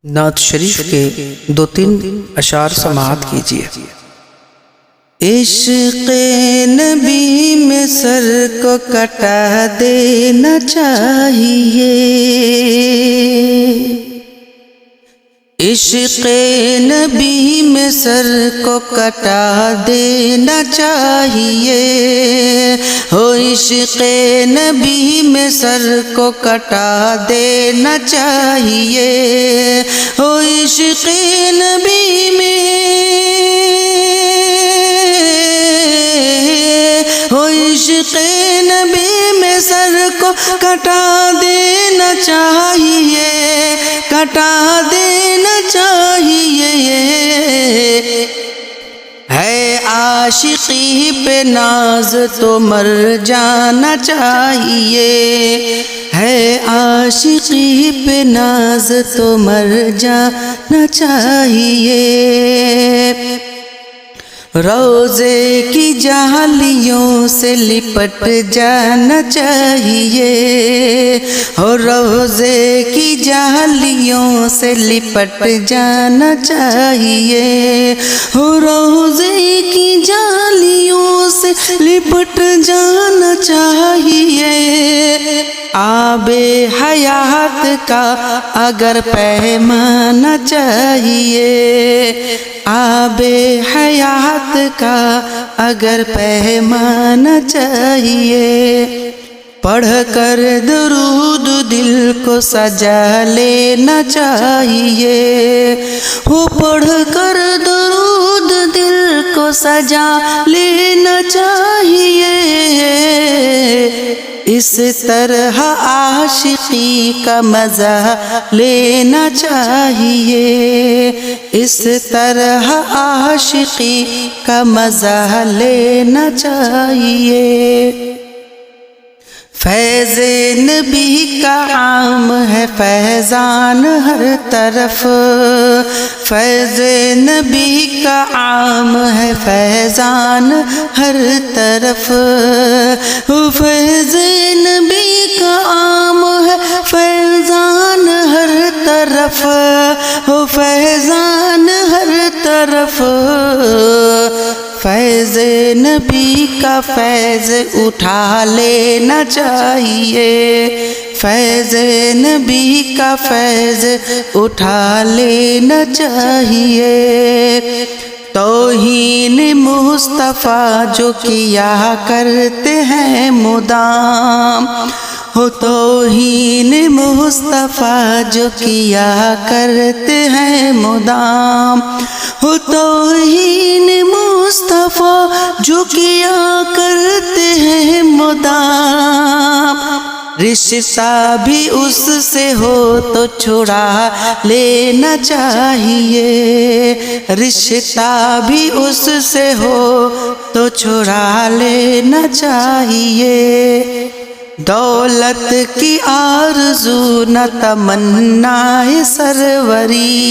نعت شریف کے دو تین اشعار سماعت کیجیے۔ عشق نبی میں سر کو کٹا دینا چاہیے، عشق نبی میں سر کو کٹا دینا چاہیے، ہو عشق نبی میں سر کو کٹا دینا چاہیے، ہو عشق نبی میں، ہو عشق نبی میں سر کو کٹا دینا چاہیے، کٹا دینا چاہیے، ہے عاشقی پہ ناز تو مر جانا چاہیے، ہے عاشقی پہ ناز تو مر جانا چاہیے، روضے کی جالیوں سے لپٹ جانا چاہیے، اور روضے کی جالیوں سے لپٹ جانا چاہیے، اور روضے کی جالیوں سے لپٹ جانا چاہیے، آب حیات کا اگر پیمانا چاہیے، آب حیات کا اگر پیمانا چاہیے، پڑھ کر درود دل کو سجا لینا چاہیے، وہ پڑھ کر درود دل کو سجا لینا چاہیے، اس طرح عاشقی کا مزہ لینا چاہیے، اس طرح عاشقی کا مزہ لینا چاہیے، فیض نبی کا عام ہے فیضان ہر طرف، فیض نبی کا عام ہے فیضان ہر طرف، فیض نبی کا عام ہے فیضان ہر طرف، فیضان ہر طرف، فیض نبی کا فیض اٹھا لینا چاہیے، فیض نبی کا فیض اٹھا لینا چاہیے، توہین مصطفیٰ جو کیا کرتے ہیں مدام، ہو توہین مصطفیٰ جو کیا کرتے ہیں مدام، ہو توہین مصطفیٰ جو کیا کرتے ہیں مدام، رشتہ بھی اس سے ہو تو چھڑا لینا چاہیے، رشتہ بھی اس سے ہو تو چھڑا لینا چاہیے، دولت کی آرزو نہ تمنا سروری،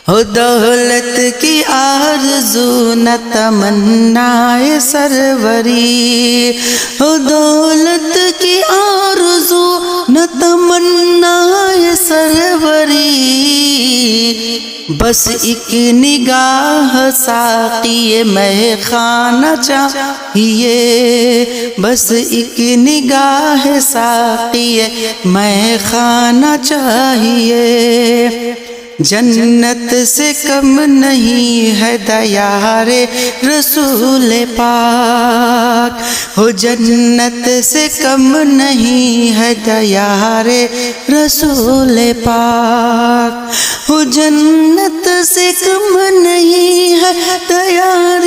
ہو دولت کی آرزو نہ تمنا سروری، ہو دولت کی آرزو نہ تمنا سروری، بس ایک نگاہ ساقی مے خانہ چاہیے، بس ایک نگاہ ساقی مے خانہ چاہیے، جنت سے کم نہیں ہے دیار رسول پاک، ہو جنت سے کم نہیں ہے دیار رسول پاک، ہو جنت سے کم نہیں ہے دیار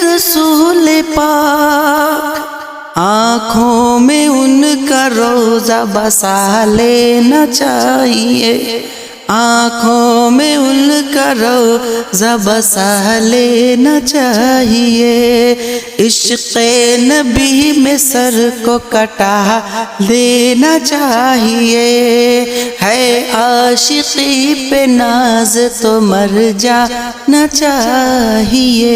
رسول پاک، آنکھوں میں ان کا روضہ بسا لینا چاہیے، آنکھوں میں ان کا روضہ بسا لینا چاہیے، عشق نبی میں سر کو کٹا دینا چاہیے، ہے عاشقی پہ ناز تو مر جانا چاہیے۔